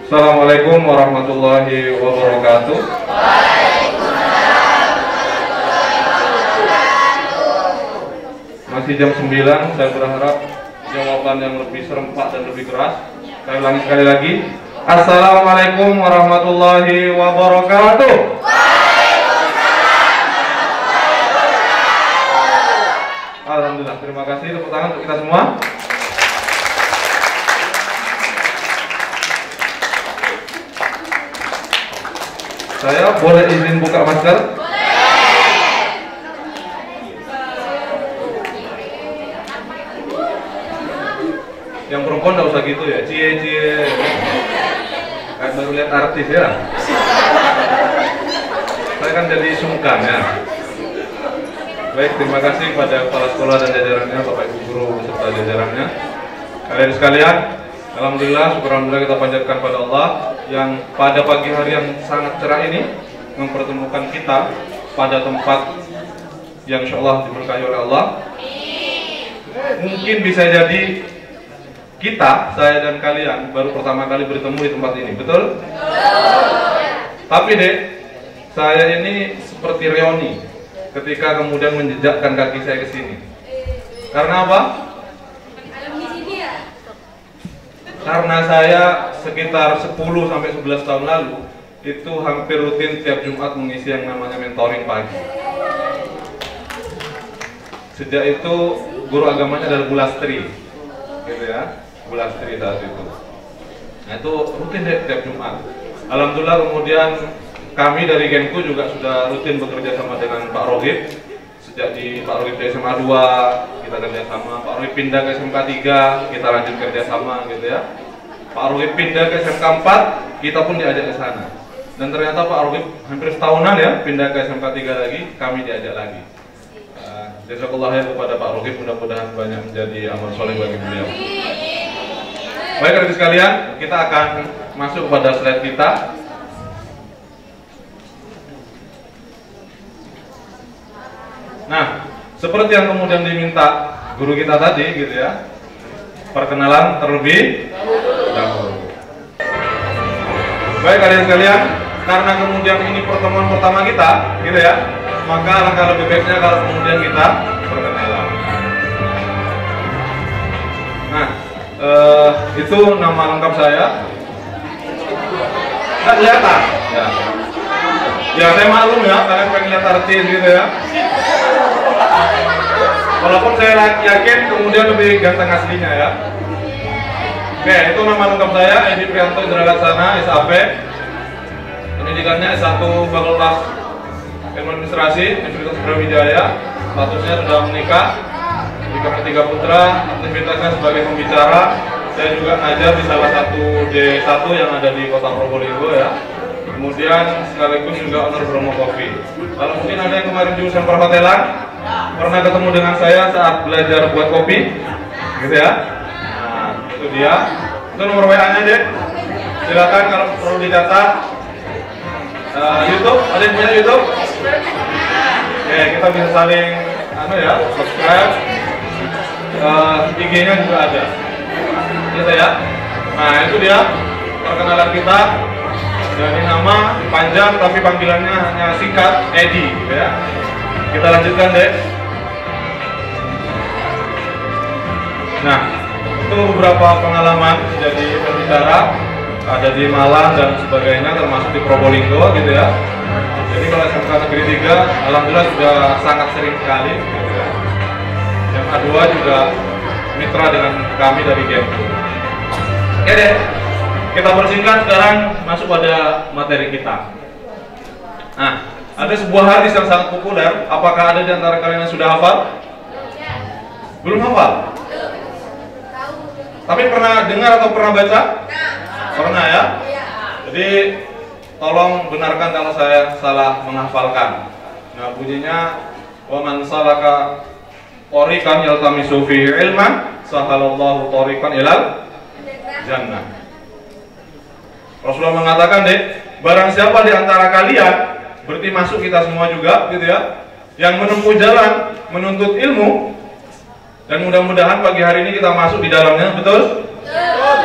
Assalamualaikum warahmatullahi wabarakatuh. Masih jam 9, saya berharap jawaban yang lebih serempak dan lebih keras. Saya ulangi sekali lagi. Assalamualaikum warahmatullahi wabarakatuh. Alhamdulillah, terima kasih. Tepuk tangan untuk kita semua. Saya boleh izin buka masker? Yang perempuan nggak usah gitu ya, cie-cie. Kayak baru lihat artis ya. Saya kan jadi sungkan ya. Baik, terima kasih pada kepala sekolah dan jajarannya, Bapak Ibu guru beserta jajarannya. Kalian sekalian, alhamdulillah, syukur alhamdulillah kita panjatkan pada Allah yang pada pagi hari yang sangat cerah ini mempertemukan kita pada tempat yang insya Allah diberkahi oleh Allah. Mungkin bisa jadi kita, saya dan kalian baru pertama kali bertemu di tempat ini, betul? Tapi dek, saya ini seperti reoni ketika kemudian menjejakkan kaki saya ke sini. Karena apa? Karena saya sekitar 10 sampai 11 tahun lalu itu hampir rutin tiap Jumat mengisi yang namanya mentoring pagi. Sejak itu guru agamanya adalah Bu Lastri, gitu ya, Bu Lastri saat itu. Nah itu rutin deh tiap Jumat. Alhamdulillah kemudian kami dari Genku juga sudah rutin bekerja sama dengan Pak Rohib. Sejak di Pak Rohib di SMA 2 kita kerja sama, Pak Rohib pindah ke SMK 3 kita lanjut kerja sama gitu ya. Pak Rohib pindah ke SMK 4 kita pun diajak ke sana. Dan ternyata Pak Rohib hampir setahunan ya pindah ke SMK 3 lagi, kami diajak lagi. Jazakallah ya kepada Pak Rohib, mudah-mudahan banyak menjadi amal soleh bagi beliau. Baik adik sekalian, kita akan masuk pada slide kita. Nah, seperti yang kemudian diminta guru kita tadi gitu ya, perkenalan terlebih dahulu. Baik adik sekalian, karena kemudian ini pertemuan pertama kita gitu ya, maka alangkah lebih baiknya kalau kemudian kita perkenalan. Nah, itu nama lengkap saya. Nggak kelihatan? Ya. Ya saya maklum ya, kalian pengen lihat artis gitu ya. Walaupun saya yakin kemudian lebih ganteng aslinya ya. Oke, itu nama lengkap saya, Edi Prianto Indra Laksana, SAP. Pendidikannya S1 Fakultas Ilmu Administrasi, Universitas Brawijaya. Statusnya sudah menikah, memiliki 3 putra. Aktivitasnya sebagai pembicara. Saya juga ngajar di salah satu D1 yang ada di Kota Probolinggo ya. Kemudian sekaligus juga owner Bromo Coffee. Kalau mungkin ada yang kemarin jurusan perhotelan, pernah ketemu dengan saya saat belajar buat kopi, gitu ya. Nah, itu dia. Itu nomor WA-nya deh. Silakan kalau perlu dicatat. YouTube, ada yang punya YouTube? Oke, kita bisa saling subscribe. IG-nya juga ada. Gitu ya. Nah, itu dia perkenalan kita. Dari nama panjang tapi panggilannya hanya singkat, Edi gitu ya. Kita lanjutkan deh. Nah, itu beberapa pengalaman jadi pembicara, ada di Malang dan sebagainya, termasuk di Probolinggo gitu ya. Jadi kalau SMK Negeri 3 alhamdulillah sudah sangat sering sekali gitu ya. Yang kedua juga mitra dengan kami dari Genku. Oke deh, kita bersingkat sekarang masuk pada materi kita. Nah, ada sebuah hadis yang sangat populer. Apakah ada di antara kalian yang sudah hafal? Belum hafal? Tapi pernah dengar atau pernah baca? Pernah ya? Jadi tolong benarkan kalau saya salah menghafalkan. Nah, bunyinya wa man salaka thoriqan yaltamisu fihi ilman sahalallahu thoriqan ilal jannah. Rasulullah mengatakan deh, barang siapa di antara kalian, berarti masuk kita semua juga gitu ya, yang menempuh jalan menuntut ilmu, dan mudah-mudahan pagi hari ini kita masuk di dalamnya, betul? Betul.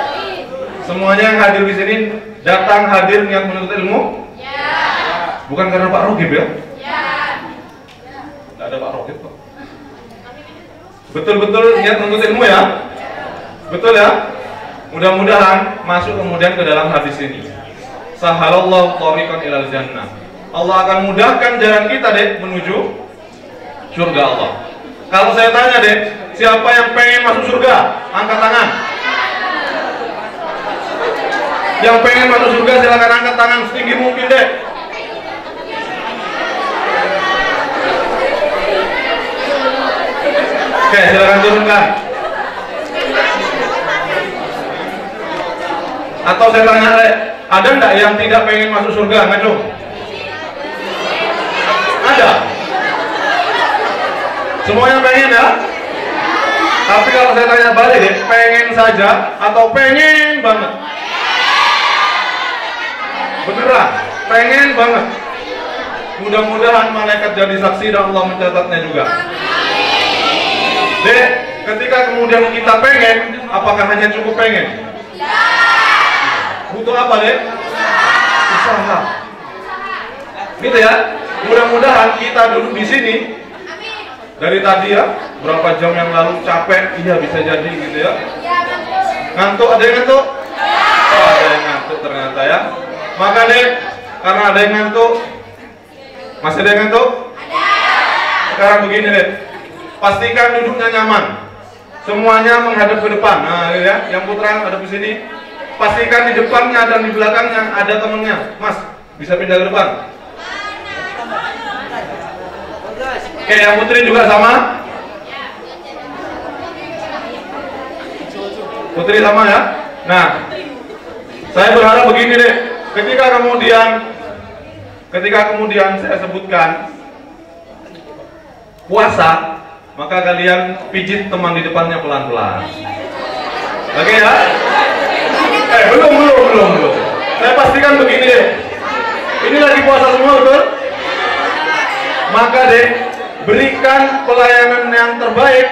Semuanya yang hadir di sini datang hadir niat menuntut ilmu? Ya. Bukan karena Pak Rogib ya? Ya. Tidak ada Pak Rogib kok. Betul-betul niat menuntut ilmu ya? Betul ya? Mudah-mudahan masuk kemudian ke dalam hadis ini. Sahalallahu thariqan ilal jannah. Allah akan mudahkan jalan kita deh menuju surga Allah. Kalau saya tanya deh, siapa yang pengen masuk surga? Angkat tangan. Yang pengen masuk surga silakan angkat tangan setinggi mungkin deh. Oke, silakan turunkan. Atau saya tanya deh, ada enggak yang tidak pengen masuk surga? Ngacung? Ada? Semuanya pengen ya? Tapi kalau saya tanya balik deh, pengen saja atau pengen banget? Beneran, pengen banget. Mudah-mudahan malaikat jadi saksi dan Allah mencatatnya juga. Dek, ketika kemudian kita pengen, apakah hanya cukup pengen? Butuh apa dek? Usaha. Gitu ya. Mudah-mudahan kita duduk di sini dari tadi ya, berapa jam yang lalu capek, iya bisa jadi gitu ya. Ngantuk, ada yang ngantuk? Oh, ada yang ngantuk ternyata ya. Maka deh, karena ada yang ngantuk, masih ada yang ngantuk? Sekarang begini deh, pastikan duduknya nyaman, semuanya menghadap ke depan. Nah, ya, yang putra hadap ke sini. Pastikan di depannya dan di belakangnya ada temennya. Mas, bisa pindah ke depan. Oke, yang putri juga sama. Putri sama ya. Nah, saya berharap begini deh. Ketika kemudian saya sebutkan puasa, maka kalian pijit teman di depannya pelan-pelan. Oke ya? Belum. Saya pastikan begini deh. Ini lagi puasa semua, betul? Maka deh, berikan pelayanan yang terbaik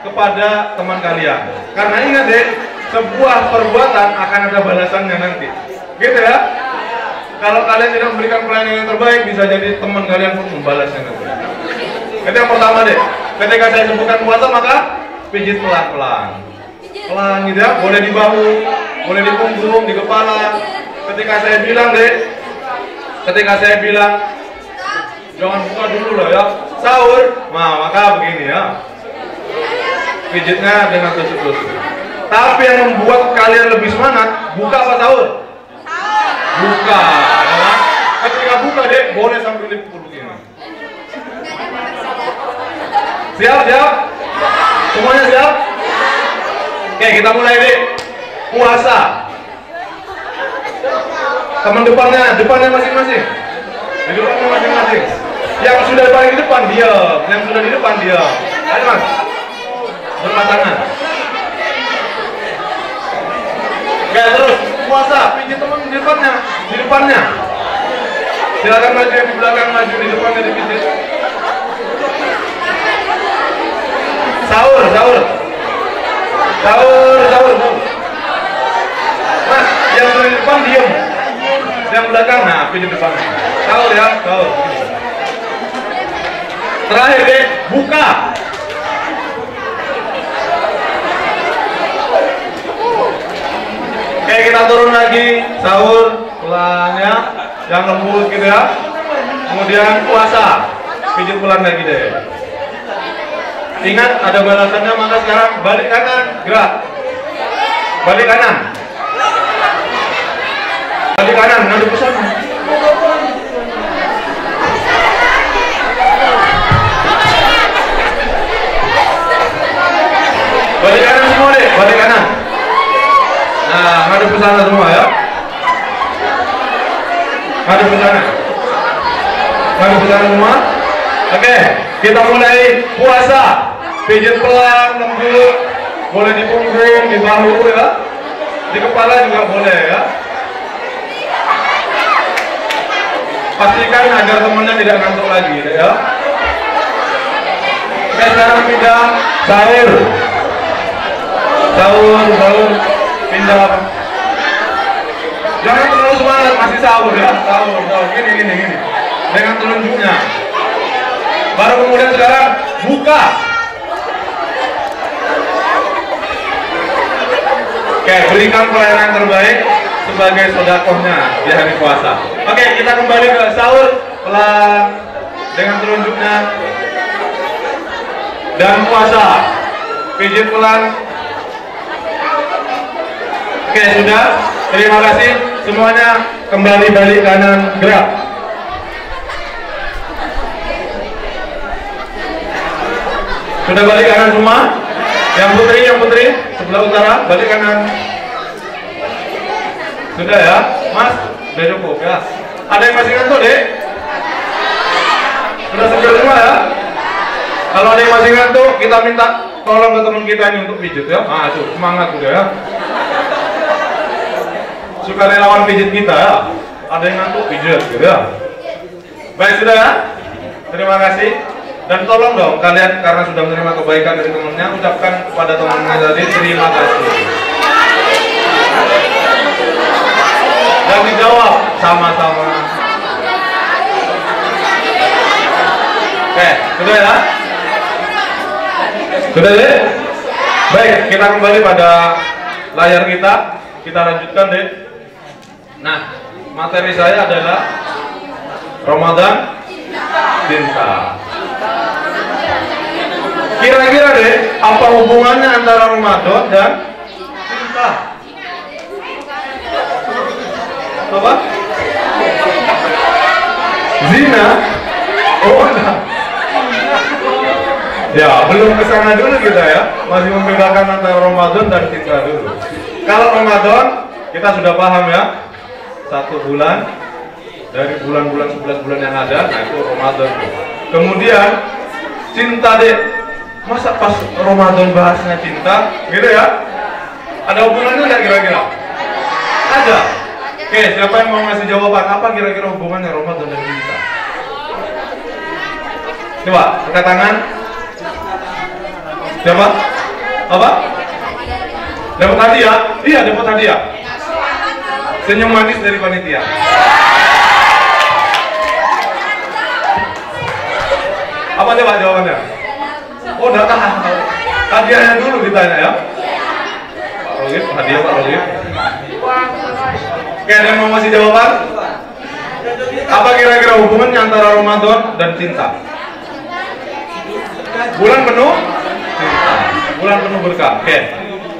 kepada teman kalian. Karena ingat deh, sebuah perbuatan akan ada balasannya nanti. Gitu ya? Kalau kalian tidak memberikan pelayanan yang terbaik, bisa jadi teman kalian pun membalasnya nanti. Itu yang pertama deh. Ketika saya sebutkan puasa, maka pijit pelan-pelan. Pelan gitu ya, boleh di bahu, boleh di punggung, di kepala. Ketika saya bilang jangan buka dulu loh ya, sahur, nah maka begini ya, pijitnya dengan tusuk-tusuk. Tapi yang membuat kalian lebih semangat, buka apa sahur? Buka ya. Ketika buka deh, boleh sambil dipukul begini. Siap? Semuanya siap? Oke, kita mulai deh. Puasa. Teman depannya masing-masing. Di depannya masing-masing. Yang sudah paling di depan diam, yang sudah di depan diam. Ayo mas, berpasangan. Oke, terus puasa. Pijit teman di depannya. Silakan maju yang di belakang, maju di depannya dipijit. Sahur. Mas, yang di depan diem, yang belakang, nah pijit depan. Sahur ya, sahur. Terakhir deh, buka. Oke, kita turun lagi, sahur, pelan ya, yang lembut gitu ya. Kemudian puasa, pijit pelan lagi deh. Ingat ada balasannya, maka sekarang balik kanan, gerak. Balik kanan, ngadep ke sana. Balik kanan semua deh, balik kanan. Nah, ngadep ke sana semua ya. Ngadep ke sana semua. Oke, kita mulai puasa. Pijit pelan, lembut, boleh di punggung, di bahu ya, di kepala juga boleh ya. Pastikan agar temannya tidak ngantuk lagi ya. Oke, sekarang pindah sahur, pindah. Jangan Ini sahur ya, sahur. Gini. Dengan telunjuknya. Baru kemudian sekarang buka. Oke, berikan pelayanan terbaik sebagai sedekahnya di hari puasa. Oke, kita kembali ke sahur pelan dengan telunjuknya dan puasa. Pijit pelan. Oke, sudah. Terima kasih semuanya. Kembali balik kanan gerak. Sudah balik kanan semua? Yang putri sebelah utara balik kanan. Sudah ya, Mas? Sudah cukup ya. Ada yang masih ngantuk, Dek? Sudah seger semua ya? Kalau ada yang masih ngantuk, kita minta tolong ke teman kita ini untuk pijit ya. Ah, tuh, semangat udah ya. Sukarelawan pijit kita ya. Ada yang ngantuk pijit gitu ya. Baik, sudah ya? Terima kasih. Dan tolong dong kalian karena sudah menerima kebaikan dari temannya, ucapkan kepada temannya tadi terima kasih. Dan dijawab sama-sama. Oke, sudah ya? Sudah deh? Baik, kita kembali pada layar kita. Kita lanjutkan deh. Nah, materi saya adalah Ramadan Cinta. Kira-kira deh, apa hubungannya antara Ramadan dan cinta? Apa? Zina? Oh, enggak. Ya, belum kesana dulu kita ya. Masih membedakan antara Ramadan dan cinta dulu. Kalau Ramadan, kita sudah paham ya. 1 bulan dari bulan-bulan 11 bulan yang ada, nah itu Ramadan. Kemudian cinta deh. Masa pas Ramadan bahasnya cinta, gitu ya? Ada hubungannya nggak kira-kira? Ada. Oke, siapa yang mau ngasih jawaban? Apa kira-kira hubungannya Ramadan dan cinta? Coba, angkat tangan. Siapa? Apa? Dapat hadiah? Iya, dapat hadiah. Senyum manis dari panitia. Apa coba jawabannya? Oh, udah tahan. Hadiahnya dulu ditanya ya. Pak Rogit, hadiah Pak Rogit. Oke, ada yang mau masih jawaban? Apa kira-kira hubungannya antara Ramadan dan cinta? Bulan penuh cinta. Bulan penuh berkah. Oke,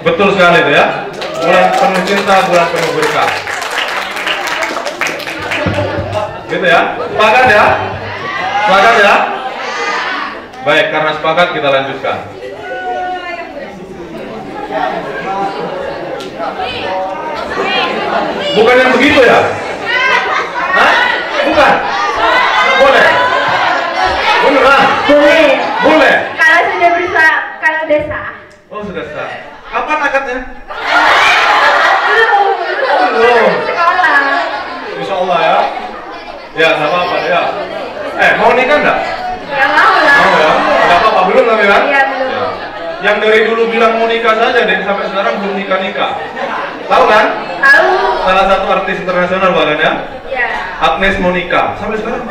betul sekali itu ya. Bulan penuh cinta, bulan penuh berkah. Gitu ya. Sepakat ya? Sepakat ya? Baik, karena sepakat kita lanjutkan. Bukan yang begitu ya? Hah? Bukan? Boleh? Beneran? Boleh. Boleh? Kalau sudah berusaha, kalau udah sah. Oh, sudah sah. Kapan akadnya? Belum. Sekolah. Insya Allah ya. Ya, nggak apa-apa ya. Mau nikah nggak? Ya mau lah. Mau ya? Nggak apa-apa, belum tapi kan? Iya, belum. Ya. Yang dari dulu bilang mau nikah saja deh, sampai sekarang belum nikah-nikah. Tahu kan? Tahu. Salah satu artis internasional bahkan ya? Iya. Agnes Monica, sampai sekarang.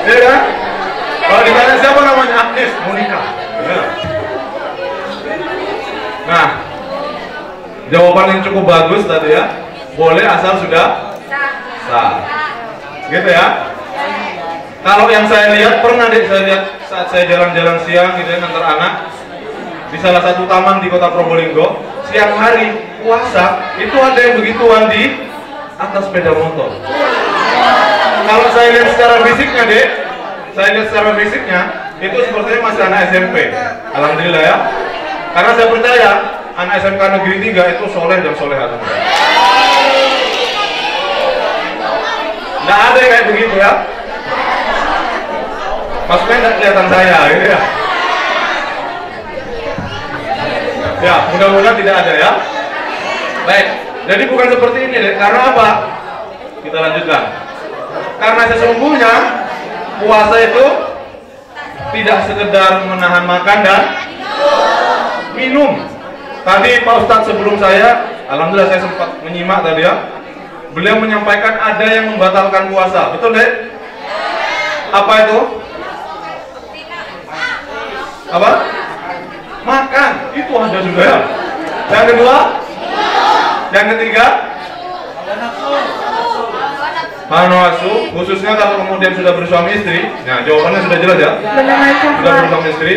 Iya kan? Kalau ditanya siapa namanya Agnes Monica. Ya. Nah, jawaban yang cukup bagus tadi ya. Boleh asal sudah sah. Gitu ya. Kalau yang saya lihat, pernah deh saya lihat saat saya jalan-jalan siang gitu ya, ngantar anak di salah satu taman di kota Probolinggo, siang hari puasa itu ada yang begituan di atas sepeda motor. Kalau saya lihat secara fisiknya deh, itu sepertinya masih anak SMP. Alhamdulillah ya. Karena saya percaya anak SMK Negeri 3 itu soleh dan soleha. Nggak ada yang kayak begitu ya. Maksudnya nggak kelihatan saya gitu ya. Ya, mudah-mudahan tidak ada ya. Baik, jadi bukan seperti ini deh. Karena apa? Kita lanjutkan. Karena sesungguhnya puasa itu tidak sekedar menahan makan dan minum. Tadi Pak Ustadz sebelum saya, alhamdulillah saya sempat menyimak tadi ya. beliau menyampaikan ada yang membatalkan puasa. Betul deh? Apa itu? Apa? Makan. Itu ada juga ya. Yang kedua? Yang ketiga? Hawa nafsu, khususnya kalau kemudian sudah bersuami istri. Nah, jawabannya sudah jelas ya. Sudah bersuami istri.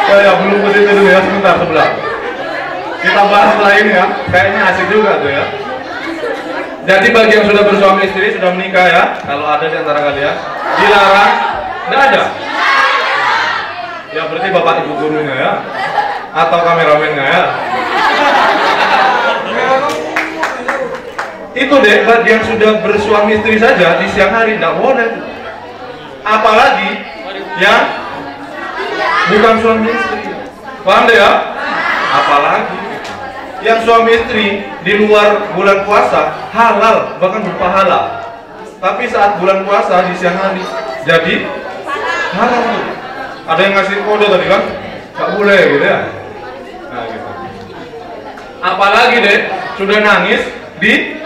Ya, belum ke situ dulu ya, sebentar sebelah. Kita bahas setelah ini ya. Kayaknya asik juga tuh ya. Jadi bagi yang sudah bersuami istri, sudah menikah ya, kalau ada di antara kalian, dilarang? Tidak ada. Ya berarti bapak ibu gurunya ya, atau kameramennya ya. Itu deh, bagi yang sudah bersuami istri saja di siang hari tidak boleh. Apalagi yang bukan suami istri. Paham deh ya? Apalagi yang suami istri di luar bulan puasa halal, bahkan berpahala. Tapi saat bulan puasa di siang hari jadi haram. Ada yang ngasih kode tadi kan? Gak boleh gitu ya. Nah gitu. Apalagi deh sudah nangis di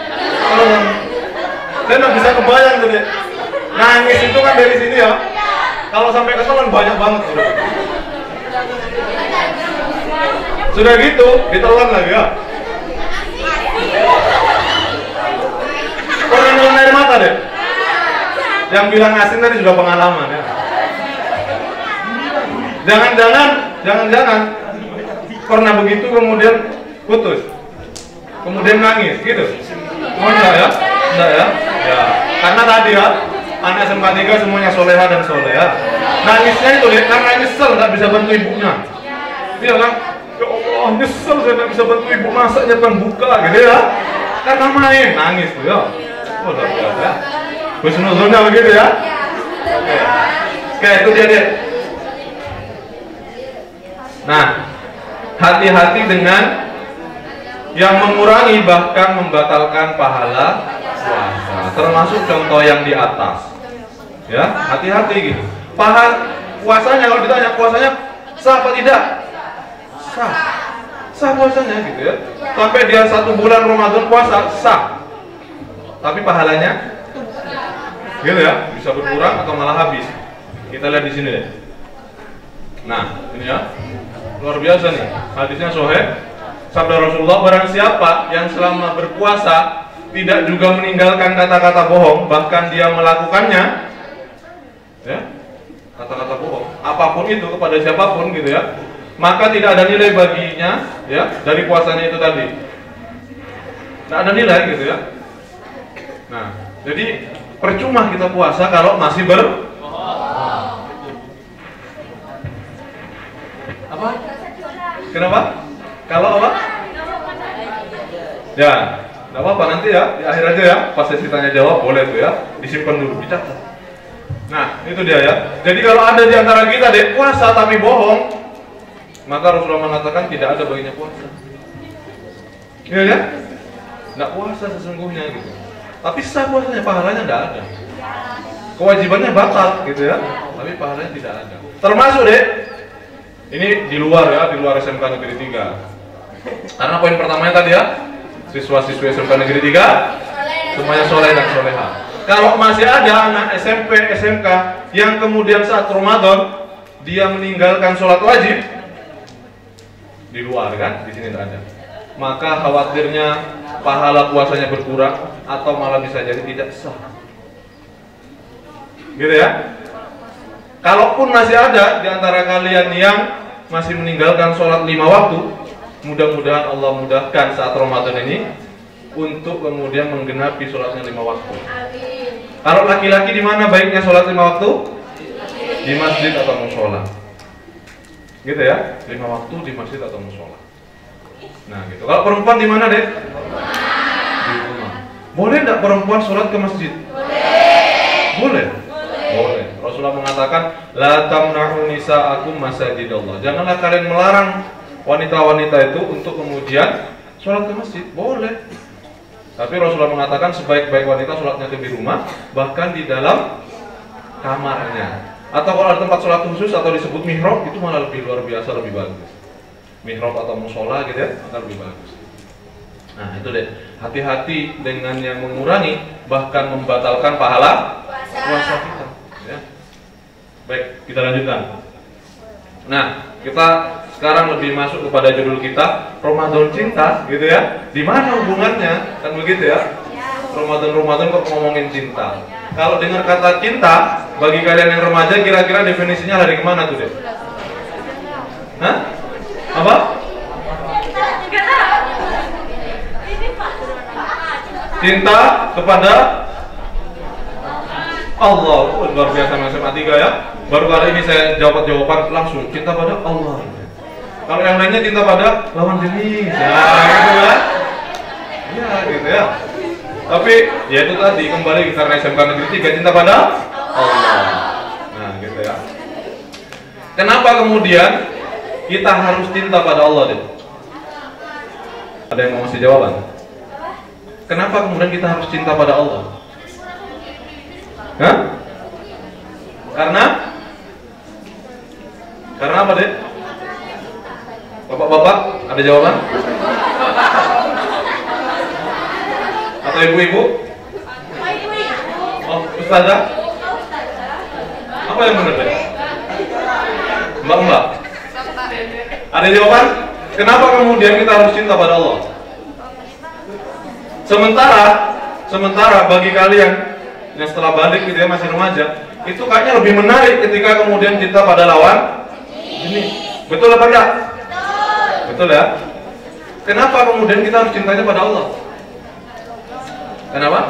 saya nggak bisa kebayang tuh deh. Nangis itu kan dari sini ya. Kalau sampai ke telan banyak banget sudah. Sudah gitu, ditelan lagi ya. Orang air mata deh. Yang bilang asin tadi juga pengalaman ya. Jangan-jangan pernah begitu kemudian putus, kemudian nangis gitu. Oh enggak ya? Enggak ya? Ya. Karena tadi ya, anak SMK 3 semuanya soleha dan soleha. Nangisnya itu deh, karena nyesel nggak bisa bantu ibunya. Iya kan? Ya Allah, nyesel saya nggak bisa bantu ibu masak, nyetan buka gitu ya. Karena main, nangis tuh ya. Oh luar biasa. Husnuzonnya begitu ya. Oke, itu dia deh. Nah, hati-hati dengan yang mengurangi bahkan membatalkan pahala puasa. Termasuk contoh yang di atas. Ya, hati-hati gitu. Puasanya kalau ditanya puasanya sah apa tidak? Sah puasanya gitu ya. Sampai dia 1 bulan Ramadan puasa sah. Tapi pahalanya gitu ya, bisa berkurang atau malah habis. Kita lihat di sini deh. Nah, ini ya. Luar biasa nih. Hadisnya sahih. Sabda Rasulullah, barang siapa yang selama berpuasa tidak juga meninggalkan kata-kata bohong, bahkan dia melakukannya, ya, kata-kata bohong, apapun itu kepada siapapun gitu ya, maka tidak ada nilai baginya, ya, dari puasanya itu tadi. Tidak ada nilai gitu ya. Nah, jadi percuma kita puasa kalau masih apa? Kenapa? Kalau apa? Ya, nggak apa-apa nanti ya, di akhir aja ya, pas sesi tanya jawab boleh tuh ya, disimpan dulu, dicatat. Nah, itu dia ya. Jadi kalau ada di antara kita deh puasa tapi bohong, maka Rasulullah mengatakan tidak ada baginya puasa. Iya ya? Nggak puasa sesungguhnya gitu. Tapi sah puasanya, pahalanya nggak ada. Kewajibannya batal gitu ya, tapi pahalanya tidak ada. Termasuk deh, ini di luar ya, di luar SMK Negeri 3. Karena poin pertamanya tadi ya, siswa-siswi SMK Negeri 3 semuanya soleh dan soleha. Kalau masih ada anak SMP, SMK yang kemudian saat Ramadan dia meninggalkan sholat wajib di luar kan, di sini tidak ada, maka khawatirnya pahala puasanya berkurang atau malah bisa jadi tidak sah. Gitu ya. Kalaupun masih ada di antara kalian yang masih meninggalkan sholat 5 waktu, mudah-mudahan Allah mudahkan saat Ramadan ini untuk kemudian menggenapi sholatnya 5 waktu. Kalau laki-laki di mana baiknya sholat 5 waktu? Di masjid atau musola. Gitu ya, 5 waktu di masjid atau musola. Nah gitu. Kalau perempuan di mana deh? Di rumah. Boleh tidak perempuan sholat ke masjid? Boleh. Boleh. Rasulullah mengatakan, la tamna'u nisa'akum masajidallah. Janganlah kalian melarang wanita-wanita itu untuk kemudian sholat ke masjid. Boleh. Tapi Rasulullah mengatakan sebaik-baik wanita sholatnya itu di rumah, bahkan di dalam kamarnya. Atau kalau ada tempat sholat khusus atau disebut mihrab, itu malah lebih luar biasa, lebih bagus. mihrab atau musola gitu ya, maka lebih bagus. Nah itu deh, hati-hati dengan yang mengurangi bahkan membatalkan pahala puasa kita. Ya. Baik, kita lanjutkan. Nah, kita sekarang lebih masuk kepada judul kita, Ramadan cinta, gitu ya. Di mana hubungannya? Kan begitu ya. Ramadan kok ngomongin cinta. Kalau dengar kata cinta, bagi kalian yang remaja, kira-kira definisinya lari kemana tuh deh? Hah? Apa? Cinta kepada Allah. Oh, luar biasa SMA 3 ya. Baru kali ini saya jawaban langsung, cinta pada Allah. Kalau yang lainnya cinta pada lawan jenis. Nah, gitu ya. Ya, gitu ya. Tapi ya itu tadi kembali karena SMK Negeri 3 cinta pada Allah. Nah, gitu ya. Kenapa kemudian kita harus cinta pada Allah, deh? Ada yang mau ngasih jawaban? Kenapa kemudian kita harus cinta pada Allah? Hah? Karena apa, deh? Bapak-bapak, ada jawaban? Atau ibu-ibu? Oh, ustazah? Apa yang benar, deh? Mbak? Ada jawaban? Kenapa kemudian kita harus cinta pada Allah? Sementara bagi kalian yang setelah balik gitu ya, masih remaja, itu kayaknya lebih menarik ketika kemudian cinta pada lawan jenis. Betul apa enggak? Betul ya? Kenapa kemudian kita harus cintanya pada Allah? Kenapa?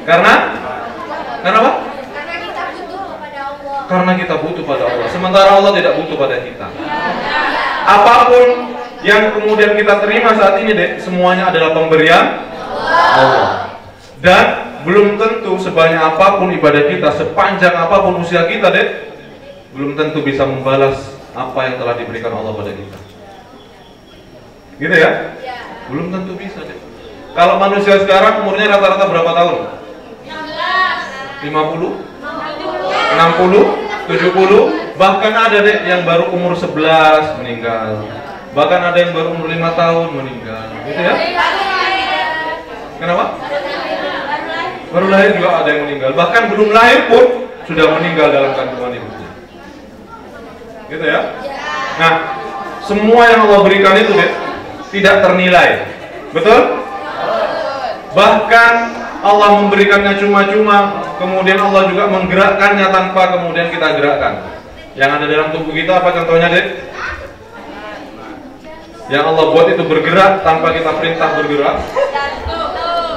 Karena apa? Karena kita butuh pada Allah. Sementara Allah tidak butuh pada kita. Apapun yang kemudian kita terima saat ini, dek, semuanya adalah pemberian Allah. Dan belum tentu sebanyak apapun ibadah kita, sepanjang apapun usia kita, dek, belum tentu bisa membalas apa yang telah diberikan Allah pada kita. Gitu ya? Belum tentu bisa, dek. Kalau manusia sekarang umurnya rata-rata berapa tahun? 50? 60? 70? Bahkan ada, dek, yang baru umur 11 meninggal. Bahkan ada yang baru umur 5 tahun meninggal. Gitu ya? Kenapa? Baru lahir juga ada yang meninggal. Bahkan belum lahir pun sudah meninggal dalam kandungan ibunya. Gitu ya? Nah, semua yang Allah berikan itu, dek, tidak ternilai. Betul? Bahkan Allah memberikannya cuma-cuma, kemudian Allah juga menggerakkannya tanpa kemudian kita gerakkan. Yang ada dalam tubuh kita apa contohnya, dek? Yang Allah buat itu bergerak tanpa kita perintah bergerak.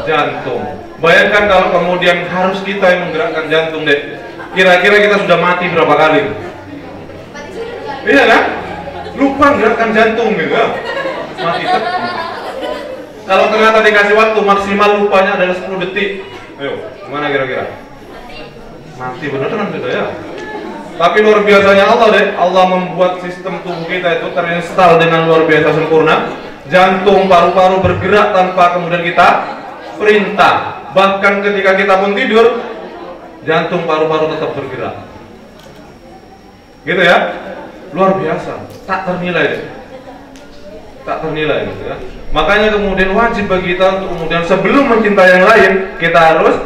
Jantung. Bayangkan kalau kemudian harus kita yang menggerakkan jantung, dek. Kira-kira kita sudah mati berapa kali? Iya kan? Lupa gerakan jantung gitu. Mati. Kalau ternyata dikasih waktu maksimal lupanya adalah 10 detik. Ayo, gimana kira-kira? Mati beneran sudah ya. Tapi luar biasanya Allah, deh, Allah membuat sistem tubuh kita itu terinstal dengan luar biasa sempurna. Jantung, paru-paru bergerak tanpa kemudian kita perintah. Bahkan ketika kita pun tidur, jantung, paru-paru tetap bergerak. Gitu ya? Luar biasa, tak ternilai, deh. Tak ternilai gitu ya. Makanya kemudian wajib bagi kita untuk kemudian sebelum mencintai yang lain, kita harus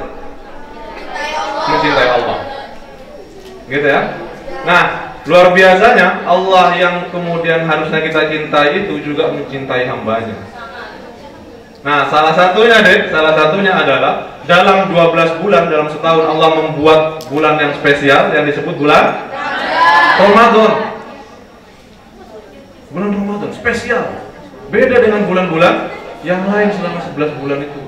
mencintai Allah. Gitu ya. Nah, luar biasanya Allah yang kemudian harusnya kita cintai itu juga mencintai hambanya. Nah, salah satunya, dek, adalah dalam 12 bulan dalam setahun Allah membuat bulan yang spesial yang disebut bulan Ramadan. Bulan Ramadan spesial. Beda dengan bulan-bulan yang lain selama 11 bulan itu.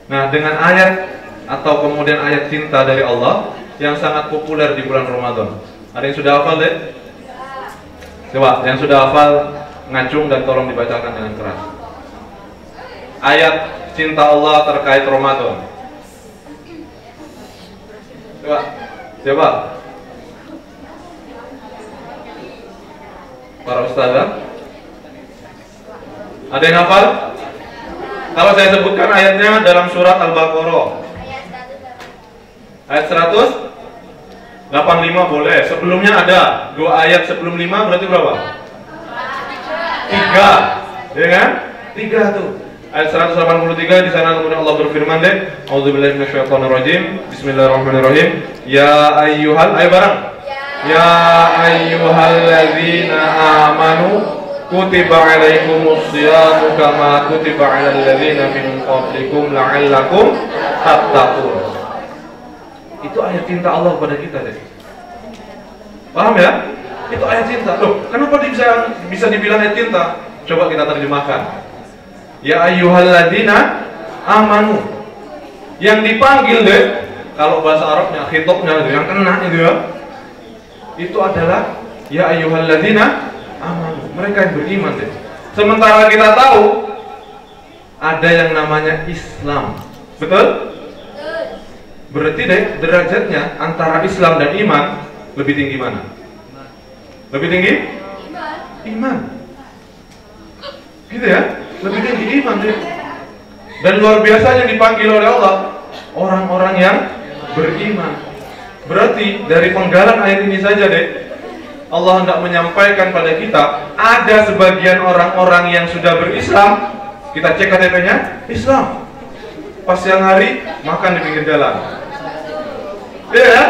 Nah, dengan ayat atau kemudian ayat cinta dari Allah yang sangat populer di bulan Ramadan. Ada yang sudah hafal, deh? Coba, yang sudah hafal ngacung dan tolong dibacakan dengan keras. Ayat cinta Allah terkait Ramadan. Coba. Para ustazah, ada yang hafal? Kalau saya sebutkan ayatnya dalam surat Al-Baqarah. Ayat 185 boleh. Sebelumnya ada 2 ayat sebelum 5 berarti berapa? 3, ya kan? 3 tuh. Ayat 183 di sana kemudian Allah berfirman deh, A'udzubillahi minasyaitonirrajim. Bismillahirrahmanirrahim. Ya ayyuhal, ayo bareng. Ya ayyuhalladzina amanu kutiba alaikumus syiyamu kama kutiba alal ladzina min qablikum la'allakum tattaqun. Itu ayat cinta Allah kepada kita deh. Paham ya? Itu ayat cinta. Loh, kenapa bisa dibilang ayat cinta? Coba kita terjemahkan. Ya ayyuhalladzina amanu. Yang dipanggil deh, kalau bahasa Arabnya khitobnya itu yang kena itu ya. Itu adalah ya ayyuhalladzina amanu, mereka yang beriman deh. Sementara kita tahu ada yang namanya Islam. Betul? Berarti deh derajatnya antara Islam dan iman lebih tinggi mana? Lebih tinggi? Iman. Gitu ya? Lebih tinggi iman deh. Dan luar biasanya dipanggil oleh Allah orang-orang yang beriman. Berarti dari penggalan ayat ini saja deh, Allah hendak menyampaikan pada kita ada sebagian orang-orang yang sudah berislam. Kita cek KTP-nya Islam. Pas siang hari makan di pinggir jalan. Iya ya?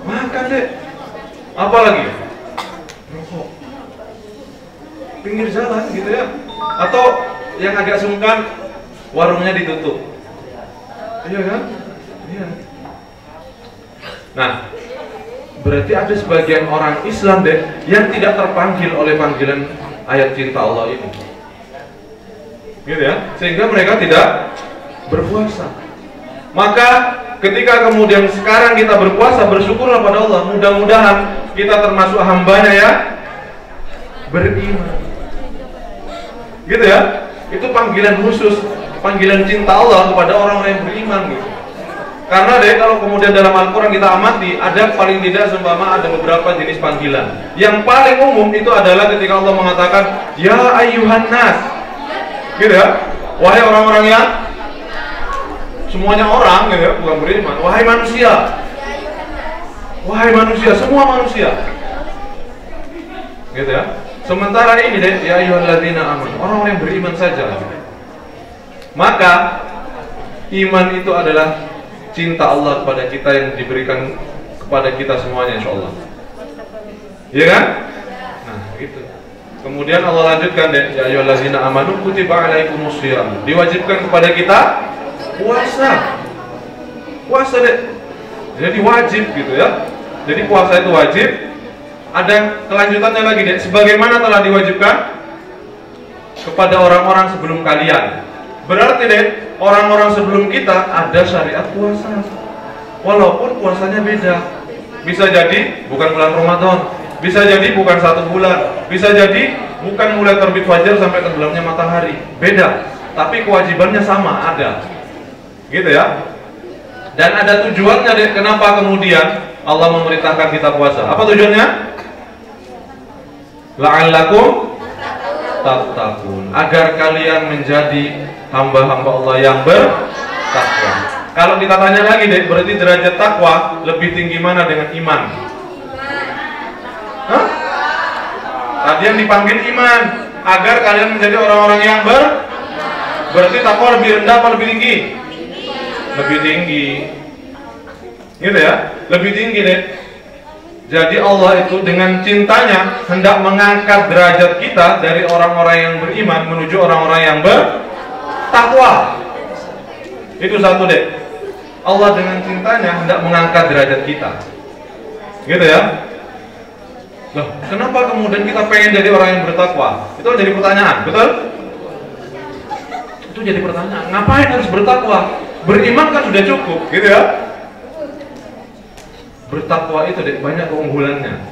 Makan deh. Apa lagi? Rokok. Pinggir jalan gitu ya. Atau yang agak sungkan, warungnya ditutup. Iya kan? Iya. Nah, berarti ada sebagian orang Islam deh yang tidak terpanggil oleh panggilan ayat cinta Allah ini. Gitu ya? Sehingga mereka tidak berpuasa. Maka ketika kemudian sekarang kita berpuasa, bersyukurlah pada Allah. Mudah-mudahan kita termasuk hambanya ya beriman. Gitu ya? Itu panggilan khusus, panggilan cinta Allah kepada orang-orang yang beriman gitu. Karena deh kalau kemudian dalam Al-Quran kita amati, ada paling tidak seumpama ada beberapa jenis panggilan. Yang paling umum itu adalah ketika Allah mengatakan ya ayyuhan nas. Gitu ya? Wahai orang-orang yang semuanya orang gitu ya, bukan beriman. Wahai manusia. Wahai manusia, semua manusia. Gitu ya? Sementara ini deh ya ayyuhalladzina amanu, orang-orang yang beriman saja. Maka iman itu adalah cinta Allah kepada kita yang diberikan kepada kita semuanya insyaallah. Iya kan? Nah, gitu. Kemudian Allah lanjutkan deh, ya ayyuhallazina amanu kutiba alaikumus syiyam. Diwajibkan kepada kita puasa. Puasa deh. Jadi wajib gitu ya. Jadi puasa itu wajib. Ada kelanjutannya lagi deh, sebagaimana telah diwajibkan kepada orang-orang sebelum kalian. Berarti deh, orang-orang sebelum kita ada syariat puasa. Walaupun puasanya beda. Bisa jadi bukan bulan Ramadan, bisa jadi bukan 1 bulan, bisa jadi bukan mulai terbit fajar sampai tenggelamnya matahari. Beda, tapi kewajibannya sama, ada. Gitu ya. Dan ada tujuannya deh, kenapa kemudian Allah memerintahkan kita puasa. Apa tujuannya? La'allakum tattaqun, agar kalian menjadi hamba-hamba Allah yang bertakwa. Kalau kita tanya lagi deh, berarti derajat takwa lebih tinggi mana dengan iman? Hah? Tadi yang dipanggil iman, agar kalian menjadi orang-orang yang berarti takwa lebih rendah apa lebih tinggi? Lebih tinggi. Gitu ya? Lebih tinggi deh. Jadi Allah itu dengan cintanya hendak mengangkat derajat kita dari orang-orang yang beriman menuju orang-orang yang bertakwa. Itu satu deh. Allah dengan cintanya hendak mengangkat derajat kita. Gitu ya. Loh, kenapa kemudian kita pengen jadi orang yang bertakwa? Itu jadi pertanyaan, betul? Itu jadi pertanyaan. Ngapain harus bertakwa? Beriman kan sudah cukup, gitu ya. Bertakwa itu deh, banyak keunggulannya.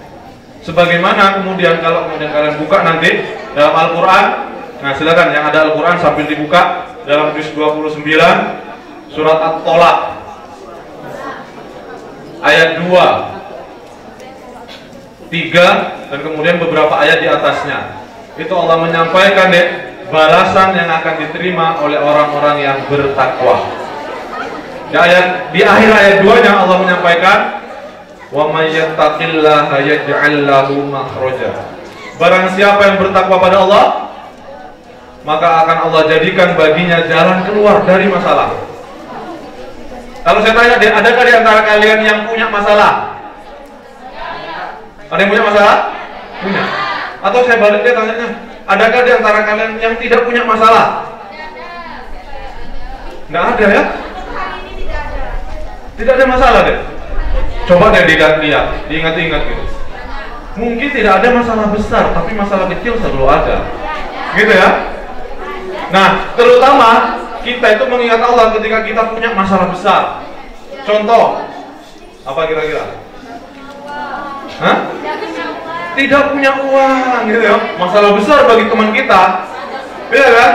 Sebagaimana kemudian kalau kemudian kalian buka nanti dalam Al-Quran, nah silakan yang ada Al-Quran sambil dibuka dalam juz 29 surat At-Tolaq ayat 2, 3 dan kemudian beberapa ayat di atasnya. Itu Allah menyampaikan deh balasan yang akan diterima oleh orang-orang yang bertakwa. Di akhir ayat 2-nya Allah menyampaikan wa may yattaqillaha yaj'al lahu makhraja. Barang siapa yang bertakwa pada Allah, maka akan Allah jadikan baginya jalan keluar dari masalah. Kalau saya tanya, adakah di antara kalian yang punya masalah? Ada yang punya masalah? Punya. Atau saya balik dia tanyanya, adakah di antara kalian yang tidak punya masalah? Nggak ada ya? Tidak ada masalah deh. Coba deh dilihat, diingat-ingat gitu. Mungkin tidak ada masalah besar, tapi masalah kecil selalu ada. Gitu ya? Nah, terutama kita itu mengingat Allah ketika kita punya masalah besar. Contoh, apa kira-kira? Hah? Tidak punya uang, gitu ya? Masalah besar bagi teman kita. Iya kan?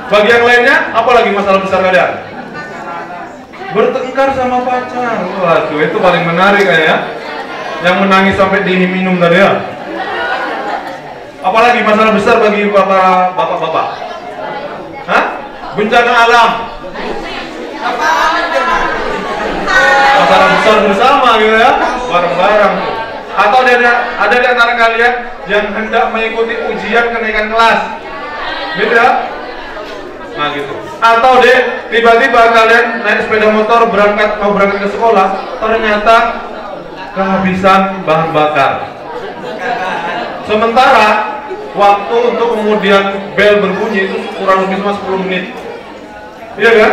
Bagi yang lainnya, apa lagi masalah besar kalian? Bertengkar sama pacar. Waduh, itu paling menarik kayaknya. Yang menangis sampai diminum tadi ya. Apalagi masalah besar bagi bapak-bapak? Hah? Bencana alam. Masalah besar bersama gitu ya, bareng-bareng. Atau ada di antara kalian yang hendak mengikuti ujian kenaikan kelas, gitu ya? Nah gitu. Atau tiba-tiba kalian naik sepeda motor mau berangkat ke sekolah, ternyata kehabisan bahan bakar. Sementara waktu untuk kemudian bel berbunyi itu kurang lebih cuma 10 menit. Iya kan?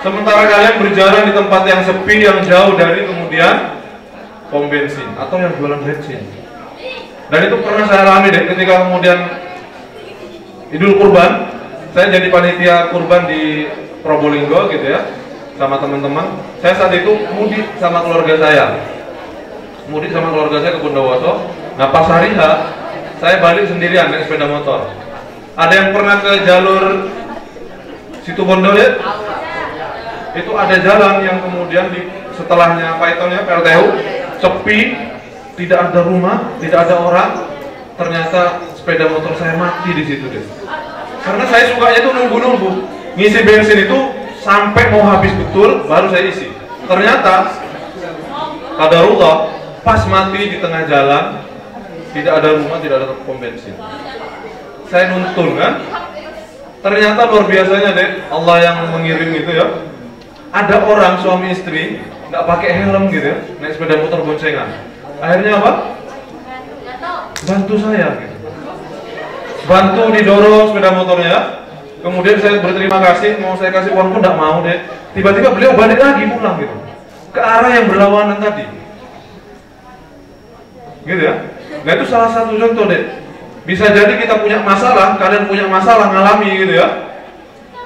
Sementara kalian berjalan di tempat yang sepi, yang jauh dari kemudian pom bensin atau yang jualan bensin. Dan itu pernah saya alami ketika kemudian Idul Kurban. Saya jadi panitia kurban di Probolinggo gitu ya, sama teman-teman. Saya saat itu mudik sama keluarga saya. Ke Bondowoso. Nah pas hari H, saya balik sendirian naik sepeda motor. Ada yang pernah ke jalur Situbondo ya? Itu ada jalan yang kemudian setelahnya Pythonnya PLTU sepi, tidak ada rumah, tidak ada orang. Ternyata sepeda motor saya mati di situ deh. Karena saya sukanya itu nunggu-nunggu, ngisi bensin itu sampai mau habis betul baru saya isi. Ternyata qadarullah, pas mati di tengah jalan, tidak ada rumah, tidak ada pom bensin. Saya nuntun kan. Ternyata luar biasanya deh, Allah yang mengirim itu ya. Ada orang suami istri nggak pakai helm gitu ya, naik sepeda motor boncengan. Akhirnya apa? Bantu saya gitu. Bantu didorong sepeda motornya. Kemudian saya berterima kasih, mau saya kasih uang pun nggak mau deh. Tiba-tiba beliau balik lagi pulang gitu, ke arah yang berlawanan tadi. Gitu ya. Nah itu salah satu contoh deh. Bisa jadi kita punya masalah, kalian punya masalah, ngalami gitu ya.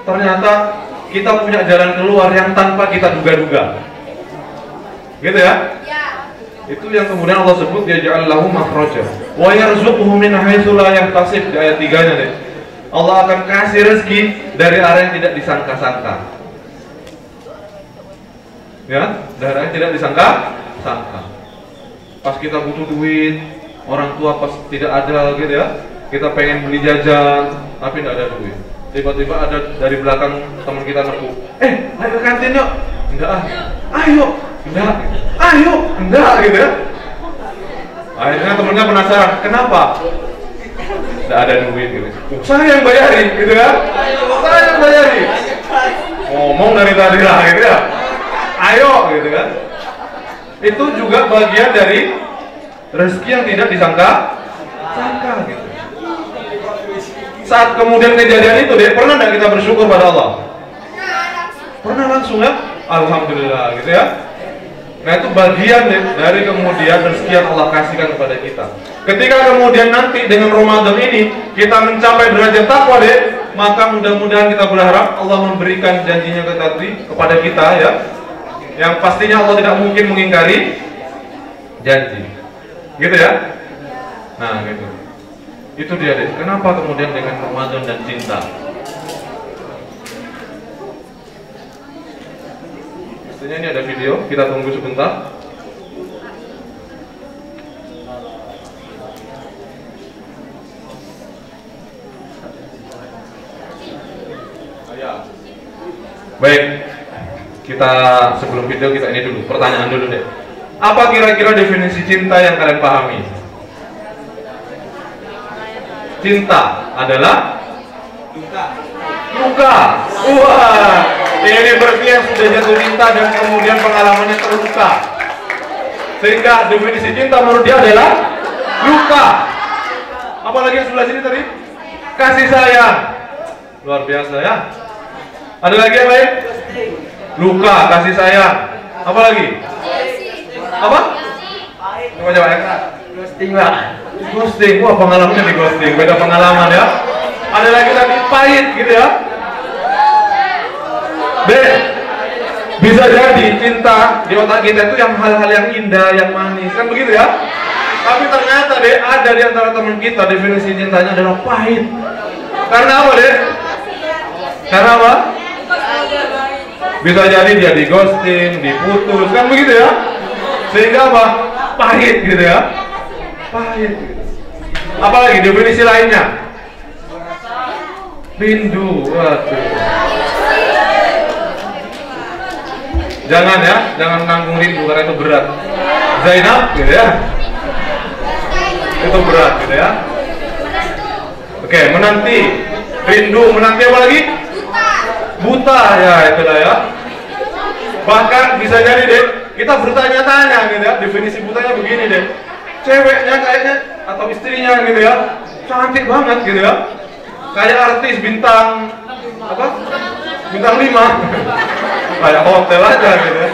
Ternyata kita punya jalan keluar yang tanpa kita duga-duga. Gitu ya? Itu yang kemudian Allah sebut yaj'al lahu makhraja wa yarzuquhu min haitsu la yahtasib di ayat 3-nya deh. Allah akan kasih rezeki dari arah yang tidak disangka-sangka. Ya, dari arah yang tidak disangka-sangka. Pas kita butuh duit, orang tua pas tidak ada gitu ya, kita pengen beli jajan tapi tidak ada duit. Tiba-tiba ada dari belakang teman kita nepuk, ayo ke kantin yuk. Enggak ah, ayo, enggak, ayo, enggak gitu ya. Akhirnya temennya penasaran, kenapa? Tidak ada duit gitu. Saya yang bayarin gitu ya, saya yang bayarin. Ngomong dari tadi lah gitu ya, ayo gitu kan. Itu juga bagian dari rezeki yang tidak disangka gitu. Saat kemudian kejadian itu deh, pernah tidak kita bersyukur pada Allah? Pernah langsung ya? Alhamdulillah gitu ya. Nah itu bagian deh dari kemudian rezeki yang Allah kasihkan kepada kita. Ketika kemudian nanti dengan Ramadan ini kita mencapai derajat takwa deh, maka mudah-mudahan kita berharap Allah memberikan janjinya kepada kita ya, yang pastinya Allah tidak mungkin mengingkari janji. Gitu ya. Nah gitu. Itu dia deh. Kenapa kemudian dengan Ramadan dan cinta? Pastinya ini ada video, kita tunggu sebentar. Baik, kita sebelum video kita ini dulu, pertanyaan dulu deh. Apa kira-kira definisi cinta yang kalian pahami? cinta adalah luka. Wah, ini berarti yang sudah jatuh cinta dan kemudian pengalamannya terluka, sehingga definisi cinta menurut dia adalah luka. Apalagi yang sebelah sini tadi, kasih sayang. Luar biasa ya. Ada lagi yang lain? Luka, kasih sayang. Apa lagi? Apa? Coba ya. Ghosting Pak. Ghosting. Wah, pengalamannya di ghosting. Beda pengalaman ya. Ada lagi tadi pahit gitu ya. Dek, bisa jadi cinta di otak kita itu yang hal-hal yang indah, yang manis, kan begitu ya? Tapi ternyata deh, ada di antara teman kita definisi cintanya adalah pahit. Karena apa deh? Karena apa? Bisa jadi dia di ghosting, diputus, kan begitu ya? Sehingga apa? Pahit gitu ya? Pahit gitu. Apalagi definisi lainnya? Rindu. Waduh. Jangan ya, jangan nanggung rindu karena itu berat. Zainab gitu ya. Itu berat gitu ya. Oke, menanti. Rindu, menanti apa lagi? Buta ya, itulah ya. Bahkan bisa jadi deh, kita bertanya-tanya gitu ya, definisi butanya begini deh. Ceweknya kayaknya atau istrinya gitu ya, cantik banget gitu ya. Kayak artis bintang apa? Bintang 5. Kayak hotel aja gitu ya.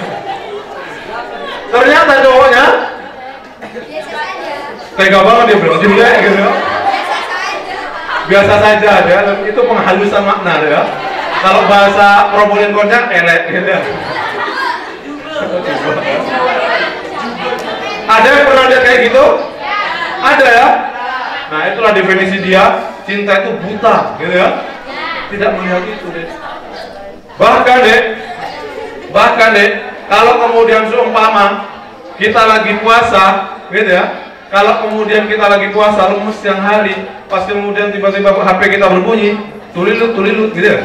Ternyata cowoknya tega banget dia bilang jelek gitu ya. Biasa saja ya, itu penghalusan makna ya. Kalau bahasa Probolenkonnya elek gitu ya. Ada yang pernah lihat kayak gitu? Ada ya? Nah, itulah definisi dia, cinta itu buta gitu ya. Tidak melihat itu deh. Bahkan deh, kalau kemudian seumpama kita lagi puasa gitu ya. Kalau kemudian kita lagi puasa lemes siang hari, pas kemudian tiba-tiba HP kita berbunyi, tulilut gitu ya.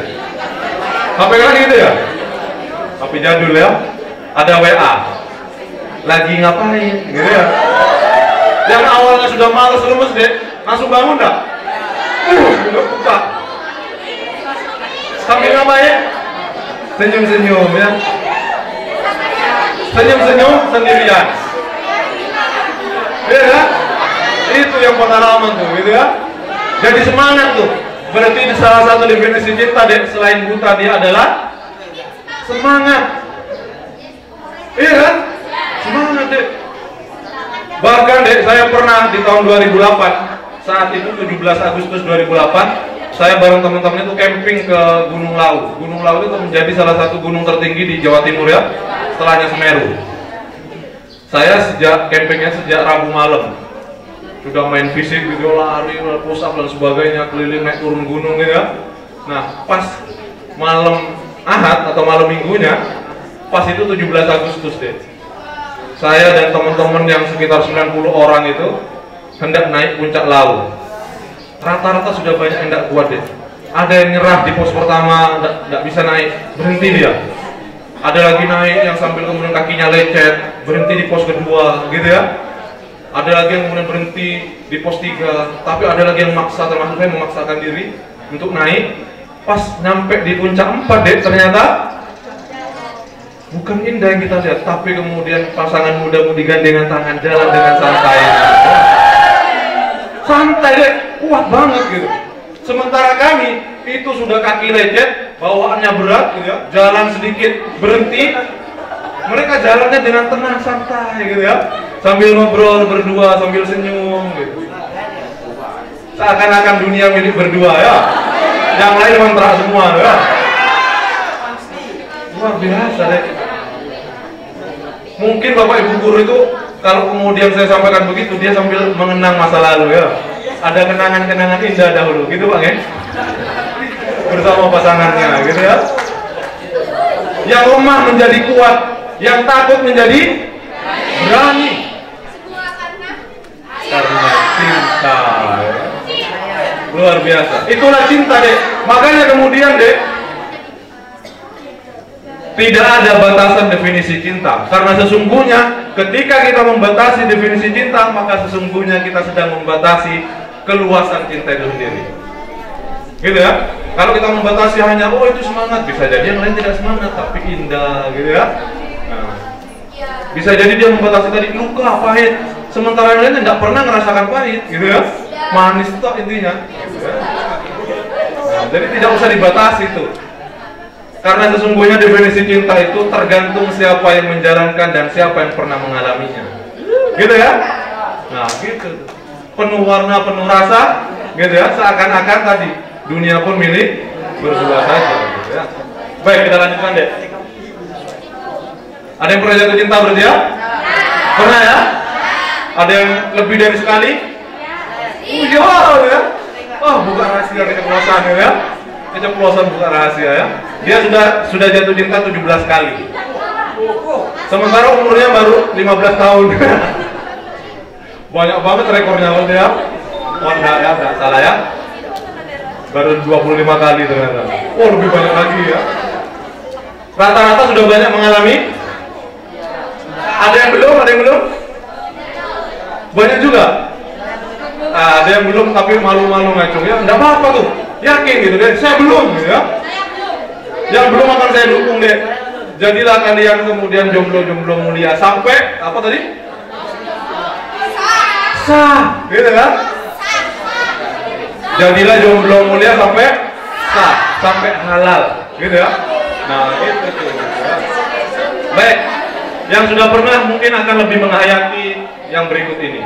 HP kan gitu ya? HP jadul ya. Ada WA. Lagi ngapain gitu ya. Yang awalnya sudah malas lemes deh, langsung bangun dah. Udah buka. Sambil ngapain? Senyum-senyum ya. Senyum-senyum sendirian. Ya kan? Itu yang pengalaman tuh gitu ya. Jadi semangat tuh. Berarti salah satu definisi cinta deh, selain buta dia adalah semangat. Iya kan? Semangat deh. Bahkan deh, saya pernah di tahun 2008, saat itu 17 Agustus 2008, saya bareng teman-teman itu camping ke Gunung Lawu. Gunung Lawu itu menjadi salah satu gunung tertinggi di Jawa Timur ya, setelahnya Semeru. Saya campingnya sejak Rabu malam. Sudah main fisik gitu, lari, push up dan sebagainya, keliling naik turun gunung gitu ya. Nah, pas malam Ahad atau malam minggunya, pas itu 17 Agustus deh. Saya dan teman-teman yang sekitar 90 orang itu hendak naik puncak Lawu. Rata-rata sudah banyak yang tidak kuat deh. Ada yang nyerah di pos pertama, tidak bisa naik, berhenti dia. Ada lagi naik yang sambil kemudian kakinya lecet, berhenti di pos kedua gitu ya. Ada lagi yang kemudian berhenti di pos 3, tapi ada lagi yang maksa, termasuk saya memaksakan diri untuk naik. Pas nyampe di puncak 4 deh, ternyata bukan indah yang kita lihat, tapi kemudian pasangan muda-mudi gandengan tangan jalan dengan santai. Santai deh, kuat banget gitu. Sementara kami itu sudah kaki lecet, bawaannya berat gitu ya, jalan sedikit berhenti. Mereka jalannya dengan tenang santai gitu ya, sambil ngobrol berdua, sambil senyum gitu. Seakan-akan dunia milik berdua ya, yang lain kontrak semua ya. Luar biasa deh. Mungkin Bapak Ibu guru itu kalau kemudian saya sampaikan begitu, dia sambil mengenang masa lalu ya. Ada kenangan-kenangan indah dahulu, gitu Pak ya? Bersama pasangannya gitu ya. Yang lemah menjadi kuat, yang takut menjadi berani. Karena cinta ya. Luar biasa. Itulah cinta deh. Makanya kemudian deh, tidak ada batasan definisi cinta. Karena sesungguhnya ketika kita membatasi definisi cinta, maka sesungguhnya kita sedang membatasi keluasan cinta itu sendiri. Gitu ya. Kalau kita membatasi hanya oh itu semangat, bisa jadi yang lain tidak semangat tapi indah gitu ya. Nah, bisa jadi dia membatasi tadi luka, pahit, sementara yang lain tidak pernah merasakan pahit gitu ya. Manis itu intinya gitu ya. Nah, jadi tidak usah dibatasi itu. Karena sesungguhnya definisi cinta itu tergantung siapa yang menjalankan dan siapa yang pernah mengalaminya. Gitu ya. Nah, gitu. Penuh warna, penuh rasa, gitu ya. Seakan-akan tadi dunia pun milik berdua saja, gitu ya. Baik, kita lanjutkan deh. Ada yang pernah jatuh cinta berarti ya? Pernah ya? Ada yang lebih dari sekali? Iya, ya. Oh, buka rahasia keceplosan ya. Keceplosan buka rahasia ya. Dia sudah jatuh cinta 17 kali. Sementara umurnya baru 15 tahun. Banyak banget rekornya berarti ya. Oh, enggak salah ya. Baru 25 kali ternyata. Oh, lebih banyak lagi ya. Rata-rata sudah banyak mengalami. Ada yang belum? Ada yang belum? Banyak juga. Ada yang belum tapi malu-malu ngacung ya. Enggak apa-apa tuh. Yakin gitu deh. Saya belum gitu ya. Yang belum akan saya dukung deh. Jadilah kalian kemudian jomblo-jomblo mulia sampai apa tadi? Sah, gitu kan? Jadilah jomblo mulia sampai sah, sampai halal, gitu ya. Nah, itu tuh. Ya. Baik, yang sudah pernah mungkin akan lebih menghayati yang berikut ini.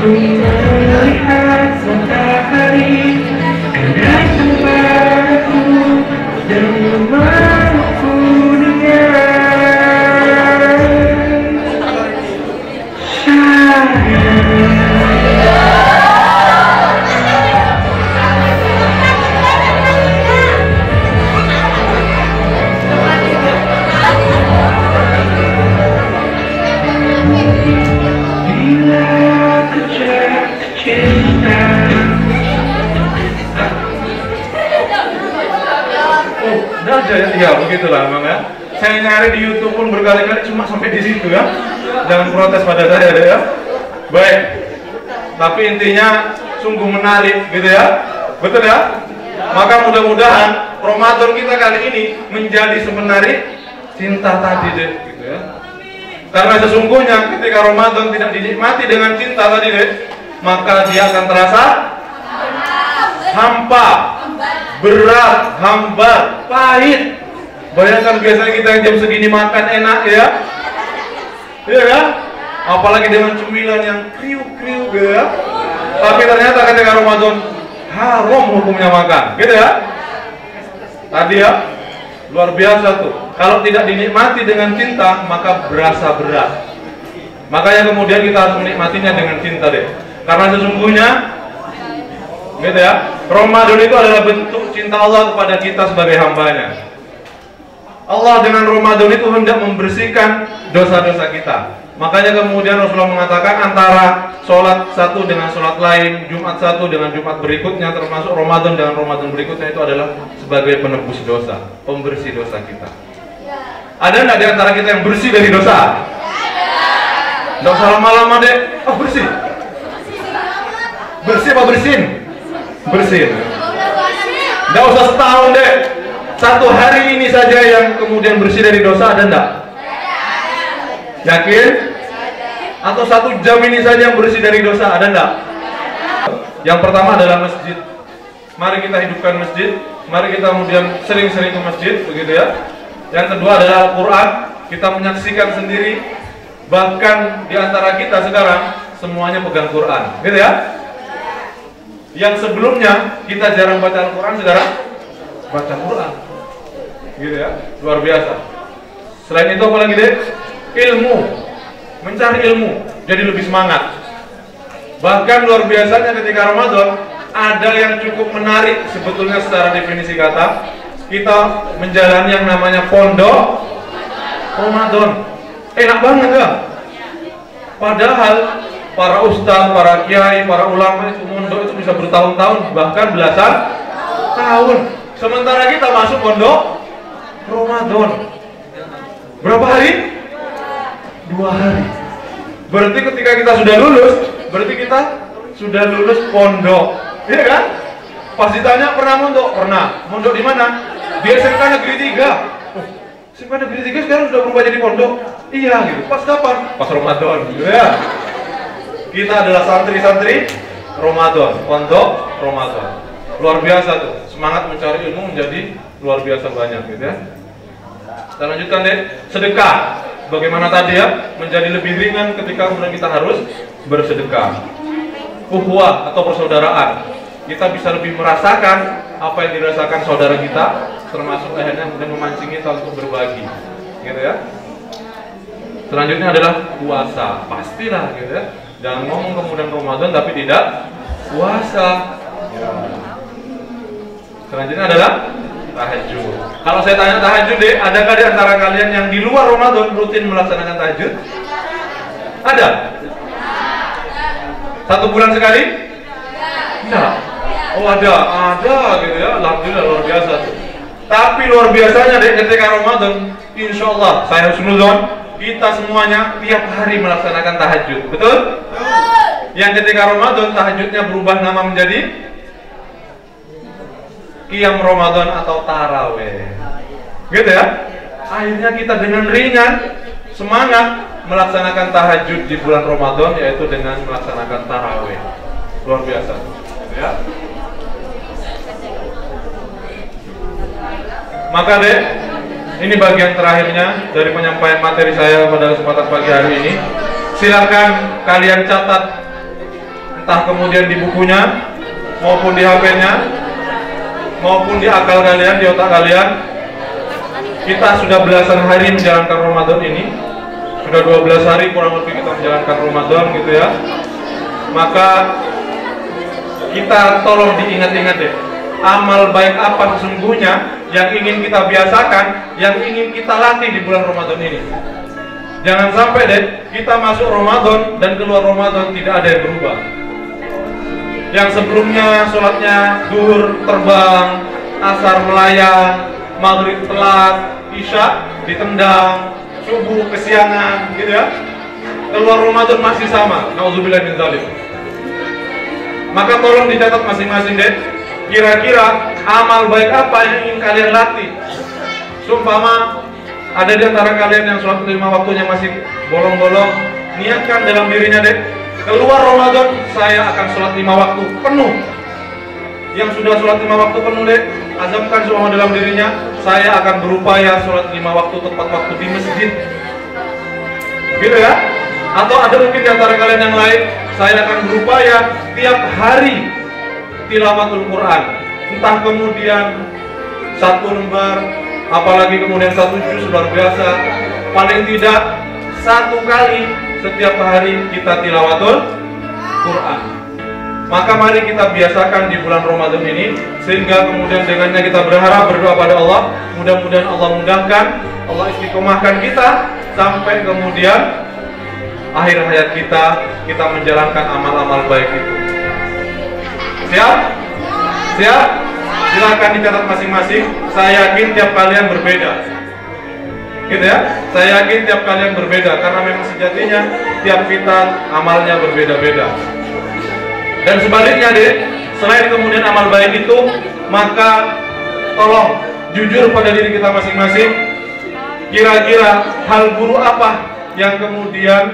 Melihat matahari datang padaku dan memelukku dengan sayang. Udah aja ya, iya begitulah memang ya. Saya nyari di YouTube pun berkali-kali cuma sampai di situ ya. Jangan protes pada saya deh ya. Baik. Tapi intinya sungguh menarik gitu ya. Betul ya? Maka mudah-mudahan Ramadan kita kali ini menjadi semenarik cinta tadi deh gitu ya. Karena sesungguhnya ketika Ramadan tidak dinikmati dengan cinta tadi deh, maka dia akan terasa hampa, berat, hambar, pahit. Bayangkan biasanya kita yang jam segini makan enak ya, iya kan? Apalagi dengan cemilan yang kriuk-kriuk ya. Tapi ternyata ketika Ramadan haram hukumnya makan, gitu ya. Tadi ya, luar biasa tuh. Kalau tidak dinikmati dengan cinta, maka berasa berat. Makanya kemudian kita harus menikmatinya dengan cinta deh. Karena sesungguhnya gitu ya, Ramadan itu adalah bentuk cinta Allah kepada kita sebagai hambanya. Allah dengan Ramadan itu hendak membersihkan dosa-dosa kita. Makanya kemudian Rasulullah mengatakan antara sholat satu dengan sholat lain, Jumat satu dengan Jumat berikutnya, termasuk Ramadan dengan Ramadan berikutnya, itu adalah sebagai penebus dosa, pembersih dosa kita. Ada nggak di antara kita yang bersih dari dosa? Nggak usah lama-lama deh. Oh, bersih. Bersih apa bersin? Bersin. Nggak usah setahun deh. Satu hari ini saja yang kemudian bersih dari dosa, ada nggak? Yakin? Atau 1 jam ini saja yang bersih dari dosa, ada nggak? Yang pertama adalah masjid. Mari kita hidupkan masjid. Mari kita kemudian sering-sering ke masjid, begitu ya. Yang kedua adalah Al-Quran. Kita menyaksikan sendiri. Bahkan di antara kita sekarang semuanya pegang Quran, gitu ya. Yang sebelumnya kita jarang baca Al-Quran, sekarang baca Quran, gitu ya. Luar biasa. Selain itu apa lagi deh? Ilmu, mencari ilmu, jadi lebih semangat. Bahkan luar biasanya ketika Ramadan ada yang cukup menarik sebetulnya secara definisi kata. Kita menjalani yang namanya pondok Ramadan. Enak banget ya. Padahal para ustaz, para kiai, para ulama itu pondok itu bisa bertahun-tahun, bahkan belasan tahun. Sementara kita masuk pondok Ramadan. Berapa hari? 2 hari. Berarti ketika kita sudah lulus, berarti kita sudah lulus pondok, iya kan? Pas ditanya pernah mondok? Pernah. Mondok di mana? Di SMK Negeri 3. Oh, SMK Negeri 3 sekarang sudah berubah jadi pondok? Iya gitu. Pas kapan? Pas Ramadan gitu ya. Kita adalah santri-santri Ramadan, pondok Ramadan. Luar biasa tuh. Semangat mencari ilmu menjadi luar biasa banyak gitu ya. Kita lanjutkan deh. Sedekah. Bagaimana tadi ya, menjadi lebih ringan ketika kemudian kita harus bersedekah. Ukhuwah atau persaudaraan, kita bisa lebih merasakan apa yang dirasakan saudara kita, termasuk akhirnya kemudian memancing kita untuk berbagi, gitu ya. Selanjutnya adalah puasa, pastilah gitu ya. Jangan ngomong kemudian Ramadan tapi tidak puasa. Ya. Selanjutnya adalah tahajud. Kalau saya tanya tahajud deh, adakah di antara kalian yang di luar Ramadan rutin melaksanakan tahajud? Ada? 1 bulan sekali? Tidak. Oh ada gitu ya. Alhamdulillah luar biasa tuh. Tapi luar biasanya deh ketika Ramadan, insya Allah saya husnuzon, kita semuanya tiap hari melaksanakan tahajud. Betul? Yang ketika Ramadan tahajudnya berubah nama menjadi Qiyam Ramadan atau Taraweh, gitu ya. Akhirnya kita dengan ringan, semangat melaksanakan tahajud di bulan Ramadan, yaitu dengan melaksanakan Taraweh. Luar biasa, gitu ya. Maka deh, ini bagian terakhirnya dari penyampaian materi saya pada kesempatan pagi hari ini. Silakan kalian catat, entah kemudian di bukunya maupun di HP-nya, maupun di akal kalian, di otak kalian. Kita sudah belasan hari menjalankan Ramadan ini. Sudah 12 hari kurang lebih kita menjalankan Ramadan gitu ya. Maka kita tolong diingat-ingat deh, amal baik apa sesungguhnya yang ingin kita biasakan, yang ingin kita latih di bulan Ramadan ini. Jangan sampai deh kita masuk Ramadan dan keluar Ramadan tidak ada yang berubah. Yang sebelumnya sholatnya duhur terbang, asar melayang, maghrib telat, isya ditendang, subuh kesiangan, gitu ya. Keluar Ramadan masih sama, naudzubillah min dzalik. Maka tolong dicatat masing-masing deh. Kira-kira amal baik apa yang ingin kalian latih? Sumpama ada di antara kalian yang sholat 5 waktunya masih bolong-bolong, niatkan dalam dirinya deh. Keluar Ramadan, saya akan sholat 5 waktu penuh. Yang sudah sholat 5 waktu penuh deh, azamkan semua dalam dirinya, saya akan berupaya sholat 5 waktu tepat waktu di masjid. Gitu ya? Atau ada mungkin di antara kalian yang lain, saya akan berupaya tiap hari tilawatul Quran. Entah kemudian 1 lembar, apalagi kemudian 1 juz, luar biasa. Paling tidak 1 kali setiap hari kita tilawatul Quran. Maka mari kita biasakan di bulan Ramadan ini, sehingga kemudian dengannya kita berharap, berdoa pada Allah, mudah-mudahan Allah mudahkan, Allah istiqomahkan kita sampai kemudian akhir hayat kita menjalankan amal-amal baik itu. Siap? Siap? Silakan dicatat masing-masing. Saya yakin tiap kalian berbeda. Gitu ya? Saya yakin tiap kalian berbeda, karena memang sejatinya tiap kita amalnya berbeda-beda. Dan sebaliknya deh, selain kemudian amal baik itu, maka tolong jujur pada diri kita masing-masing. Kira-kira hal buruk apa yang kemudian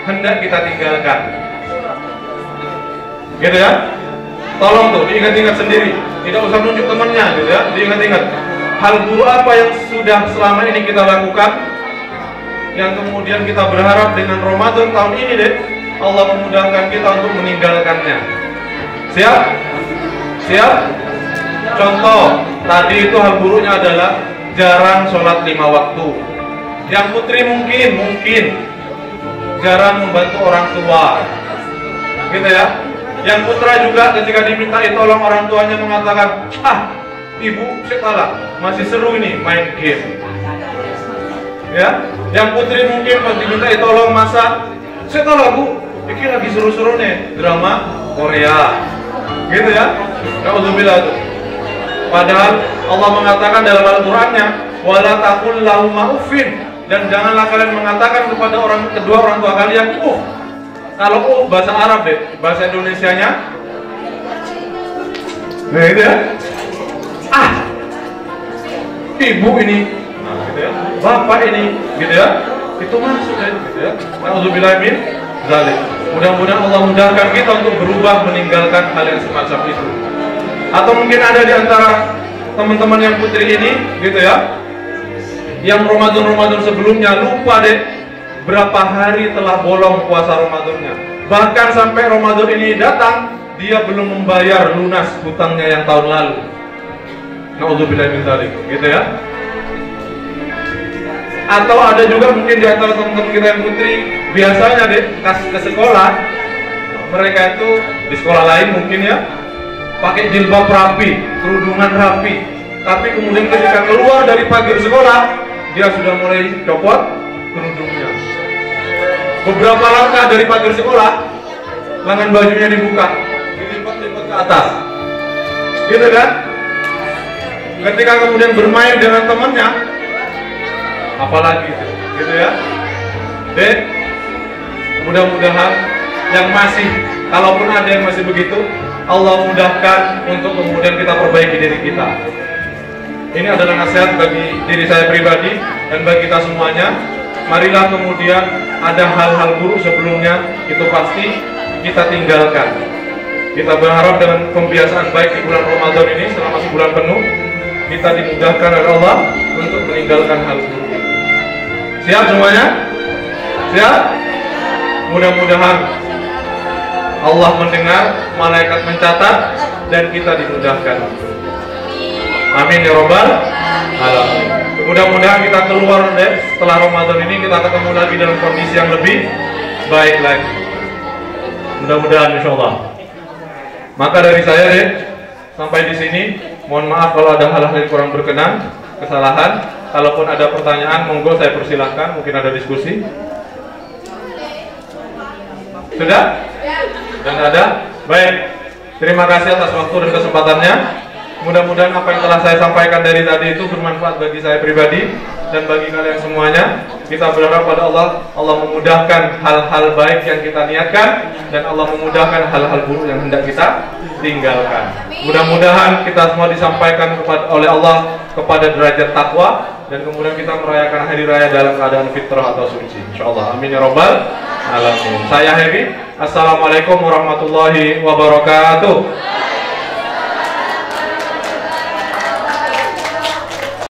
hendak kita tinggalkan? Gitu ya? Tolong tuh diingat-ingat sendiri, tidak usah nunjuk temannya gitu ya, diingat-ingat. Hal buruk apa yang sudah selama ini kita lakukan, yang kemudian kita berharap dengan Ramadan tahun ini deh, Allah memudahkan kita untuk meninggalkannya. Siap? Siap? Contoh, tadi itu hal buruknya adalah jarang sholat 5 waktu. Yang putri mungkin jarang membantu orang tua, gitu ya. Yang putra juga ketika diminta tolong orang tuanya mengatakan, ibu saya kalah, masih seru ini main game. Ya, yang putri mungkin pas diminta tolong masak, saya kalah bu, ini lagi seru-seru nih drama Korea, gitu ya. Nauzubillah tuh. Padahal Allah mengatakan dalam Al-Qur'annya, wala taqul lahum uffin, dan janganlah kalian mengatakan kepada kedua orang tua kalian Kalau bahasa Arab deh, bahasa Indonesianya nah gitu ya, ibu ini, nah gitu ya, bapak ini, gitu ya, itu maksudnya gitu ya. Nauzubillah min dzalik. Mudah-mudahan Allah mudahkan kita untuk berubah meninggalkan hal yang semacam itu. Atau mungkin ada di antara teman-teman yang putri ini, gitu ya, yang Ramadan sebelumnya lupa deh berapa hari telah bolong puasa Ramadannya. Bahkan sampai Ramadan ini datang, dia belum membayar lunas hutangnya yang tahun lalu. Nauzubillah min dzalik, gitu ya. Atau ada juga mungkin di antara teman-teman kita yang putri, biasanya deh ke sekolah, mereka itu di sekolah lain mungkin ya, pakai jilbab rapi, kerudungan rapi, tapi kemudian ketika keluar dari pagar sekolah, dia sudah mulai copot kerudungnya. Beberapa langkah dari pagar sekolah, lengan bajunya dibuka, dilipat-lipat ke atas, gitu kan? Ketika kemudian bermain dengan temannya, apalagi gitu ya. Mudah-mudahan yang masih, kalaupun ada yang masih begitu, Allah mudahkan untuk kemudian kita perbaiki diri kita. Ini adalah nasihat bagi diri saya pribadi dan bagi kita semuanya. Marilah kemudian ada hal-hal buruk sebelumnya, itu pasti kita tinggalkan. Kita berharap dengan pembiasaan baik di bulan Ramadan ini selama sebulan penuh, kita dimudahkan oleh Allah untuk meninggalkan hal buruk. Siap semuanya? Siap? Mudah-mudahan Allah mendengar, malaikat mencatat, dan kita dimudahkan. Amin ya robbal alamin. Mudah-mudahan kita keluar setelah Ramadan ini, kita ketemu lagi dalam kondisi yang lebih baik lagi. Mudah-mudahan insyaallah. Maka dari saya sampai di sini. Mohon maaf kalau ada hal-hal yang kurang berkenan, kesalahan. Kalaupun ada pertanyaan, monggo saya persilahkan. Mungkin ada diskusi. Sudah? Dan ada? Baik. Terima kasih atas waktu dan kesempatannya. Mudah-mudahan apa yang telah saya sampaikan dari tadi itu bermanfaat bagi saya pribadi dan bagi kalian semuanya. Kita berharap pada Allah memudahkan hal-hal baik yang kita niatkan, dan Allah memudahkan hal-hal buruk yang hendak kita tinggalkan. Mudah-mudahan kita semua disampaikan oleh Allah kepada derajat takwa, dan kemudian kita merayakan hari raya dalam keadaan fitrah atau suci, insyaallah. Amin ya robbal alamin. Saya Heri. Assalamualaikum warahmatullahi wabarakatuh.